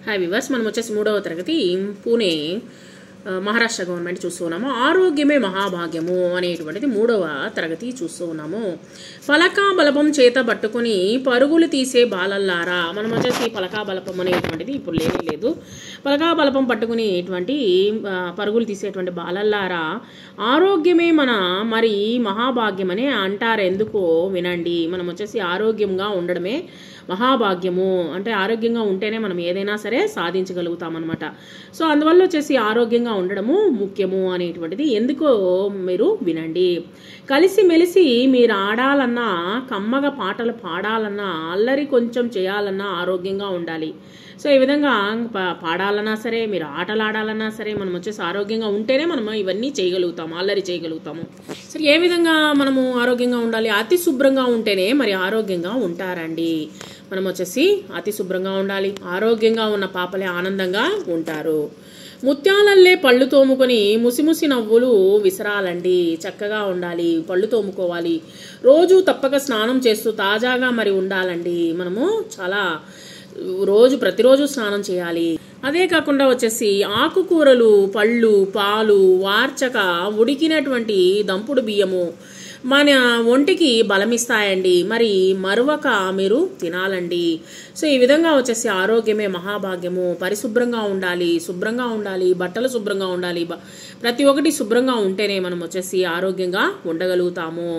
Hi viewers, మనం వచ్చేసి 3వ తరగతి పూణే మహారాష్ట్ర గవర్నమెంట్ చూస్తూ ఉన్నాము. ఆరోగ్యమే మహాభాగ్యము అనేటువంటిది 3వ తరగతి చూస్తూ ఉన్నాము. పలకా బలపం చేత పట్టుకుని పరుగులు తీసే బాలల్లారా. మనం వచ్చేసి పలకా బలపం అనేటువంటిది ఇప్పుడు లేదు. పలకా బలపం పట్టుకునేటువంటి పరుగులు తీసేటువంటి బాలల్లారా, ఆరోగ్యమే మరి మహాభాగ్యమని అంటారు. ఎందుకో వినండి. మనం వచ్చేసి ఆరోగ్యంగా ఉండడమే మహాభాగ్యము. అంటే ఆరోగ్యంగా ఉంటేనే మనం ఏదైనా సరే సాధించగలుగుతాం అనమాట. సో అందువల్ల వచ్చేసి ఆరోగ్యంగా ఉండడము ముఖ్యము అనేటువంటిది ఎందుకో మీరు వినండి. కలిసిమెలిసి మీరు ఆడాలన్నా, కమ్మగా పాటలు పాడాలన్నా, అల్లరి కొంచెం చేయాలన్నా ఆరోగ్యంగా ఉండాలి. సో ఈ విధంగా పాడాలన్నా సరే, మీరు ఆటలు ఆడాలన్నా సరే, మనం వచ్చేసి ఆరోగ్యంగా ఉంటేనే మనం ఇవన్నీ చేయగలుగుతాము, అల్లరి చేయగలుగుతాము. సరే, ఏ విధంగా మనము ఆరోగ్యంగా ఉండాలి? అతి శుభ్రంగా ఉంటేనే మరి ఆరోగ్యంగా ఉంటారండి. మనం వచ్చేసి అతి శుభ్రంగా ఉండాలి. ఆరోగ్యంగా ఉన్న పాపలే ఆనందంగా ఉంటారు. ముత్యాలల్లే పళ్ళు తోముకొని ముసిముసి నవ్వులు విసరాలండి. చక్కగా ఉండాలి, పళ్ళు తోముకోవాలి. రోజు తప్పక స్నానం చేస్తూ తాజాగా మరి ఉండాలండి. మనము చాలా ప్రతిరోజు స్నానం చేయాలి. అదే కాకుండా వచ్చేసి ఆకుకూరలు, పళ్ళు, పాలు, వార్చక, ఉడికినటువంటి దంపుడు బియ్యము మన ఒంటికి బలమిస్తాయండి. మరి మరొక మీరు తినాలండి. సో ఈ విధంగా వచ్చేసి ఆరోగ్యమే మహాభాగ్యము. పరిశుభ్రంగా ఉండాలి, శుభ్రంగా ఉండాలి, బట్టలు శుభ్రంగా ఉండాలి. ప్రతి ఒక్కటి శుభ్రంగా ఉంటేనే మనం వచ్చేసి ఆరోగ్యంగా ఉండగలుగుతాము.